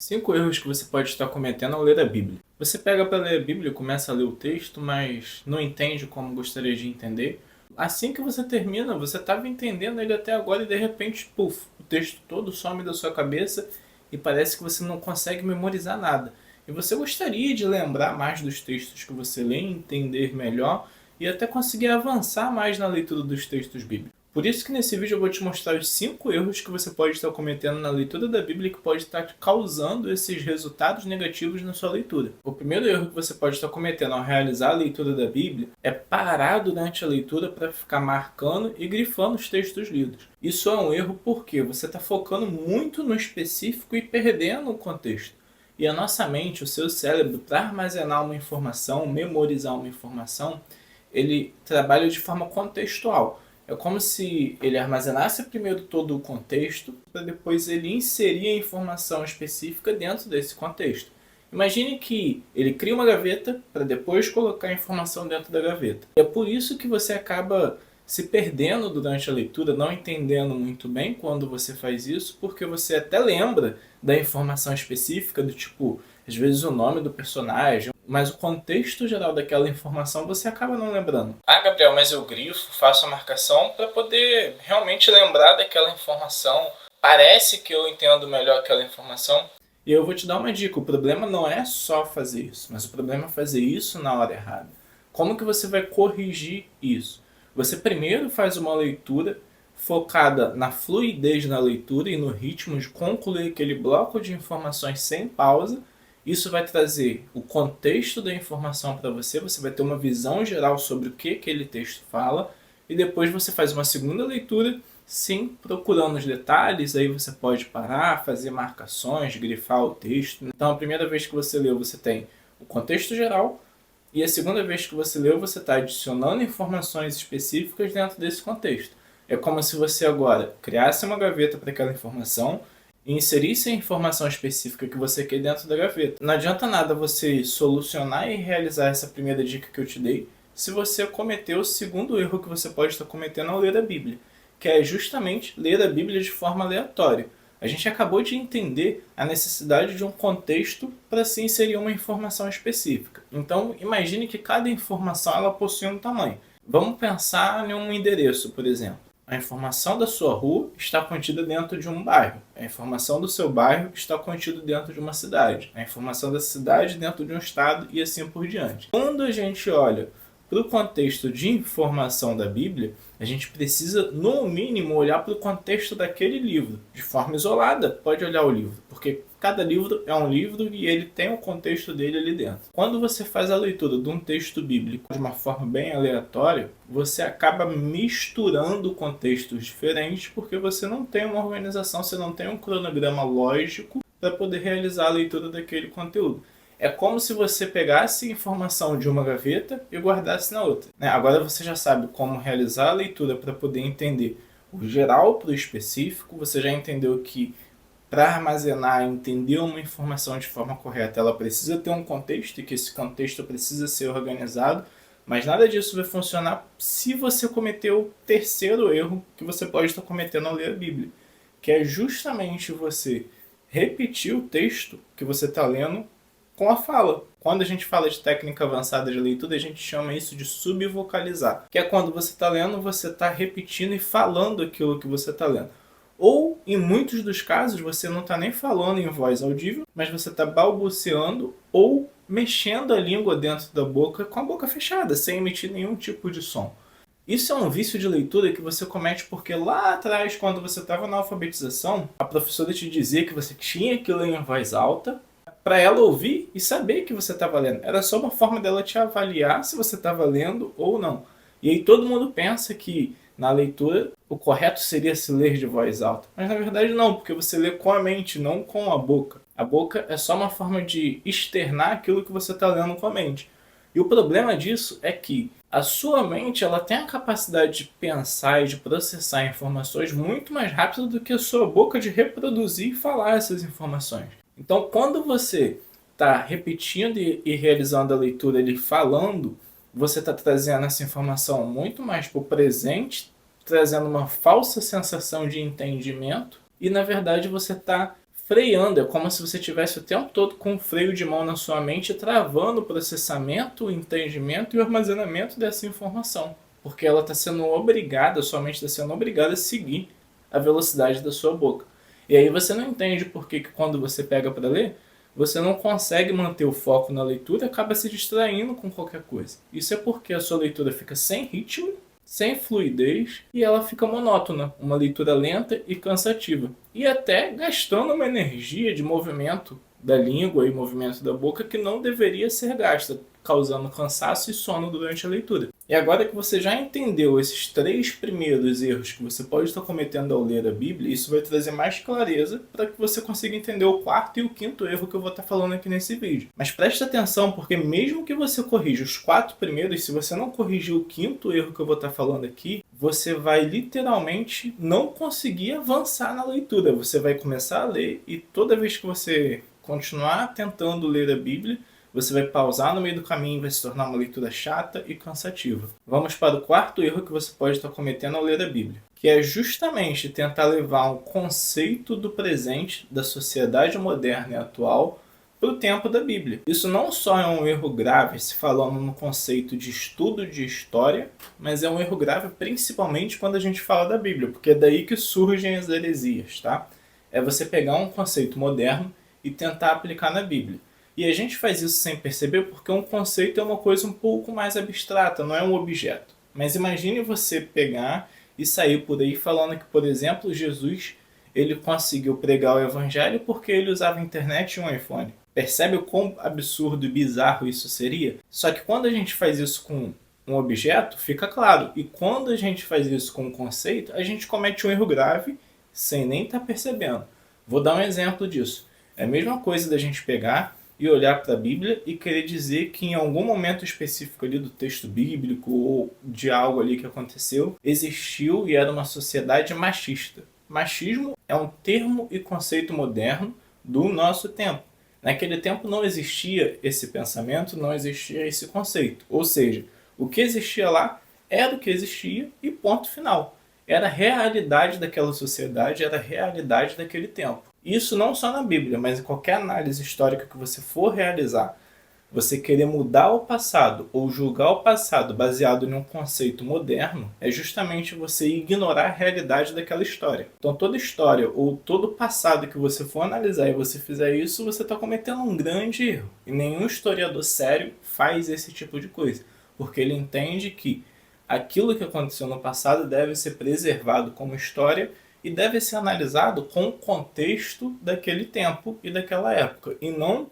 5 erros que você pode estar cometendo ao ler a Bíblia. Você pega para ler a Bíblia e começa a ler o texto, mas não entende como gostaria de entender. Assim que você termina, você estava entendendo ele até agora e de repente, puf, o texto todo some da sua cabeça e parece que você não consegue memorizar nada. E você gostaria de lembrar mais dos textos que você lê, entender melhor e até conseguir avançar mais na leitura dos textos bíblicos. Por isso que nesse vídeo eu vou te mostrar os 5 erros que você pode estar cometendo na leitura da Bíblia que pode estar te causando esses resultados negativos na sua leitura. O primeiro erro que você pode estar cometendo ao realizar a leitura da Bíblia é parar durante a leitura para ficar marcando e grifando os textos lidos. Isso é um erro porque você está focando muito no específico e perdendo o contexto. E a nossa mente, o seu cérebro, para armazenar uma informação, memorizar uma informação, ele trabalha de forma contextual. É como se ele armazenasse primeiro todo o contexto, para depois ele inserir a informação específica dentro desse contexto. Imagine que ele cria uma gaveta para depois colocar a informação dentro da gaveta. É por isso que você acaba se perdendo durante a leitura, não entendendo muito bem quando você faz isso, porque você até lembra da informação específica, do tipo, às vezes o nome do personagem, mas o contexto geral daquela informação você acaba não lembrando. Ah, Gabriel, mas eu grifo, faço a marcação para poder realmente lembrar daquela informação. Parece que eu entendo melhor aquela informação. E eu vou te dar uma dica, o problema não é só fazer isso, mas o problema é fazer isso na hora errada. Como que você vai corrigir isso? Você primeiro faz uma leitura focada na fluidez na leitura e no ritmo de concluir aquele bloco de informações sem pausa. Isso vai trazer o contexto da informação para você, você vai ter uma visão geral sobre o que aquele texto fala, e depois você faz uma segunda leitura, sim, procurando os detalhes, aí você pode parar, fazer marcações, grifar o texto. Então a primeira vez que você leu, você tem o contexto geral, e a segunda vez que você leu, você está adicionando informações específicas dentro desse contexto. É como se você agora criasse uma gaveta para aquela informação e inserisse a informação específica que você quer dentro da gaveta. Não adianta nada você solucionar e realizar essa primeira dica que eu te dei se você cometeu o segundo erro que você pode estar cometendo ao ler a Bíblia, que é justamente ler a Bíblia de forma aleatória. A gente acabou de entender a necessidade de um contexto para se inserir uma informação específica. Então, imagine que cada informação ela possui um tamanho. Vamos pensar em um endereço, por exemplo. A informação da sua rua está contida dentro de um bairro. A informação do seu bairro está contida dentro de uma cidade. A informação da cidade dentro de um estado e assim por diante. Quando a gente olha para o contexto de informação da Bíblia, a gente precisa, no mínimo, olhar para o contexto daquele livro. De forma isolada, pode olhar o livro, porque cada livro é um livro e ele tem o contexto dele ali dentro. Quando você faz a leitura de um texto bíblico de uma forma bem aleatória, você acaba misturando contextos diferentes, porque você não tem uma organização, você não tem um cronograma lógico para poder realizar a leitura daquele conteúdo. É como se você pegasse informação de uma gaveta e guardasse na outra. Agora você já sabe como realizar a leitura para poder entender o geral para o específico. Você já entendeu que para armazenar e entender uma informação de forma correta, ela precisa ter um contexto e que esse contexto precisa ser organizado. Mas nada disso vai funcionar se você cometer o terceiro erro que você pode estar cometendo ao ler a Bíblia, que é justamente você repetir o texto que você está lendo com a fala. Quando a gente fala de técnica avançada de leitura, a gente chama isso de subvocalizar, que é quando você está lendo, você está repetindo e falando aquilo que você está lendo. Ou, em muitos dos casos, você não está nem falando em voz audível, mas você está balbuciando ou mexendo a língua dentro da boca com a boca fechada, sem emitir nenhum tipo de som. Isso é um vício de leitura que você comete porque lá atrás, quando você estava na alfabetização, a professora te dizia que você tinha que ler em voz alta, para ela ouvir e saber que você estava lendo. Era só uma forma dela te avaliar se você estava lendo ou não. E aí todo mundo pensa que na leitura o correto seria se ler de voz alta. Mas na verdade não, porque você lê com a mente, não com a boca. A boca é só uma forma de externar aquilo que você está lendo com a mente. E o problema disso é que a sua mente ela tem a capacidade de pensar e de processar informações muito mais rápido do que a sua boca de reproduzir e falar essas informações. Então, quando você está repetindo e realizando a leitura ali falando, você está trazendo essa informação muito mais para o presente, trazendo uma falsa sensação de entendimento e, na verdade, você está freando. É como se você tivesse o tempo todo com um freio de mão na sua mente, travando o processamento, o entendimento e o armazenamento dessa informação. Porque ela está sendo obrigada, sua mente está sendo obrigada a seguir a velocidade da sua boca. E aí você não entende por que quando você pega para ler, você não consegue manter o foco na leitura e acaba se distraindo com qualquer coisa. Isso é porque a sua leitura fica sem ritmo, sem fluidez e ela fica monótona, uma leitura lenta e cansativa. E até gastando uma energia de movimento da língua e movimento da boca que não deveria ser gasta, causando cansaço e sono durante a leitura. E agora que você já entendeu esses 3 primeiros erros que você pode estar cometendo ao ler a Bíblia, isso vai trazer mais clareza para que você consiga entender o 4º e o 5º erro que eu vou estar falando aqui nesse vídeo. Mas preste atenção, porque mesmo que você corrija os 4 primeiros, se você não corrigir o 5º erro que eu vou estar falando aqui, você vai literalmente não conseguir avançar na leitura. Você vai começar a ler e toda vez que você continuar tentando ler a Bíblia, você vai pausar no meio do caminho e vai se tornar uma leitura chata e cansativa. Vamos para o 4º erro que você pode estar cometendo ao ler a Bíblia, que é justamente tentar levar um conceito do presente, da sociedade moderna e atual, para o tempo da Bíblia. Isso não só é um erro grave se falando no conceito de estudo de história, mas é um erro grave principalmente quando a gente fala da Bíblia, porque é daí que surgem as heresias, tá? É você pegar um conceito moderno e tentar aplicar na Bíblia. E a gente faz isso sem perceber porque um conceito é uma coisa um pouco mais abstrata, não é um objeto. Mas imagine você pegar e sair por aí falando que, por exemplo, Jesus ele conseguiu pregar o evangelho porque ele usava a internet e um iPhone. Percebe o quão absurdo e bizarro isso seria? Só que quando a gente faz isso com um objeto, fica claro. E quando a gente faz isso com um conceito, a gente comete um erro grave sem nem estar percebendo. Vou dar um exemplo disso. É a mesma coisa da gente pegar e olhar para a Bíblia e querer dizer que em algum momento específico ali do texto bíblico ou de algo ali que aconteceu, existiu e era uma sociedade machista. Machismo é um termo e conceito moderno do nosso tempo. Naquele tempo não existia esse pensamento, não existia esse conceito. Ou seja, o que existia lá era o que existia e ponto final. Era a realidade daquela sociedade, era a realidade daquele tempo. Isso não só na Bíblia, mas em qualquer análise histórica que você for realizar, você querer mudar o passado ou julgar o passado baseado em um conceito moderno é justamente você ignorar a realidade daquela história. Então toda história ou todo passado que você for analisar e você fizer isso, você está cometendo um grande erro. E nenhum historiador sério faz esse tipo de coisa, porque ele entende que aquilo que aconteceu no passado deve ser preservado como história e deve ser analisado com o contexto daquele tempo e daquela época, e não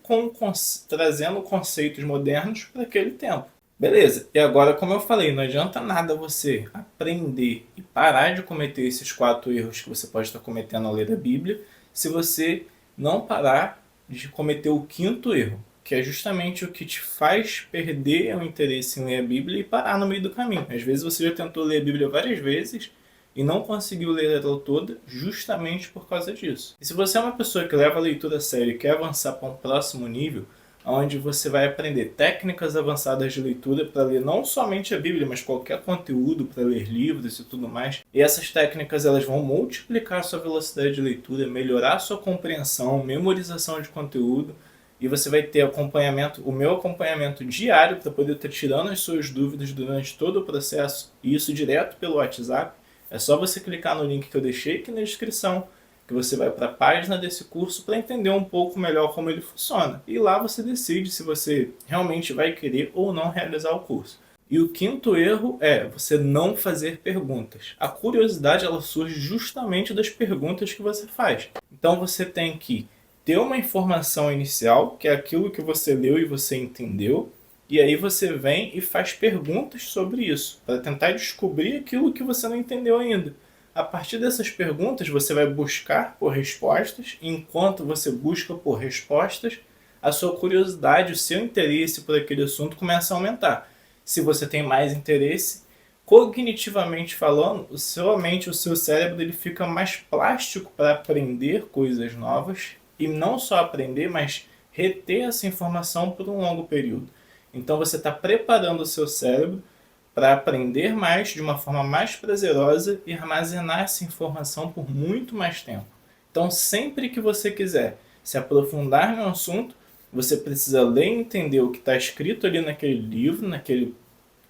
trazendo conceitos modernos para aquele tempo. Beleza, e agora, como eu falei, não adianta nada você aprender e parar de cometer esses 4 erros que você pode estar cometendo ao ler a Bíblia, se você não parar de cometer o 5º erro, que é justamente o que te faz perder o interesse em ler a Bíblia e parar no meio do caminho. Às vezes você já tentou ler a Bíblia várias vezes, e não conseguiu ler ela toda justamente por causa disso. E se você é uma pessoa que leva a leitura a sério e quer avançar para um próximo nível, onde você vai aprender técnicas avançadas de leitura para ler não somente a Bíblia, mas qualquer conteúdo, para ler livros e tudo mais, e essas técnicas elas vão multiplicar a sua velocidade de leitura, melhorar a sua compreensão, memorização de conteúdo, e você vai ter acompanhamento, o meu acompanhamento diário para poder estar tirando as suas dúvidas durante todo o processo, e isso direto pelo WhatsApp. É só você clicar no link que eu deixei aqui na descrição, que você vai para a página desse curso para entender um pouco melhor como ele funciona. E lá você decide se você realmente vai querer ou não realizar o curso. E o 5º erro é você não fazer perguntas. A curiosidade ela surge justamente das perguntas que você faz. Então você tem que ter uma informação inicial, que é aquilo que você leu e você entendeu, e aí você vem e faz perguntas sobre isso, para tentar descobrir aquilo que você não entendeu ainda. A partir dessas perguntas, você vai buscar por respostas, e enquanto você busca por respostas, a sua curiosidade, o seu interesse por aquele assunto começa a aumentar. Se você tem mais interesse, cognitivamente falando, sua mente, o seu cérebro, ele fica mais plástico para aprender coisas novas, e não só aprender, mas reter essa informação por um longo período. Então você está preparando o seu cérebro para aprender mais de uma forma mais prazerosa e armazenar essa informação por muito mais tempo. Então, sempre que você quiser se aprofundar no assunto, você precisa ler e entender o que está escrito ali naquele livro, naquele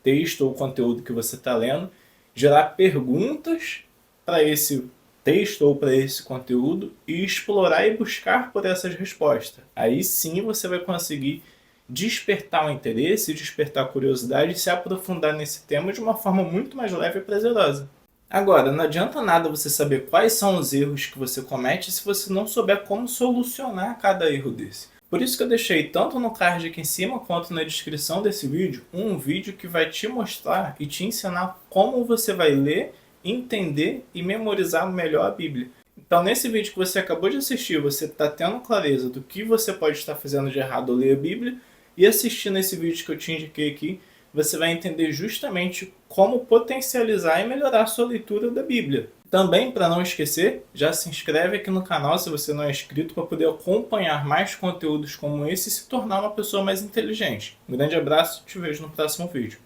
texto ou conteúdo que você está lendo, gerar perguntas para esse texto ou para esse conteúdo e explorar e buscar por essas respostas. Aí sim você vai conseguir despertar o interesse, despertar a curiosidade e se aprofundar nesse tema de uma forma muito mais leve e prazerosa. Agora, não adianta nada você saber quais são os erros que você comete se você não souber como solucionar cada erro desse. Por isso que eu deixei tanto no card aqui em cima quanto na descrição desse vídeo um vídeo que vai te mostrar e te ensinar como você vai ler, entender e memorizar melhor a Bíblia. Então, nesse vídeo que você acabou de assistir, você está tendo clareza do que você pode estar fazendo de errado ao ler a Bíblia, e assistindo esse vídeo que eu te indiquei aqui, você vai entender justamente como potencializar e melhorar a sua leitura da Bíblia. Também, para não esquecer, já se inscreve aqui no canal se você não é inscrito para poder acompanhar mais conteúdos como esse e se tornar uma pessoa mais inteligente. Um grande abraço, te vejo no próximo vídeo.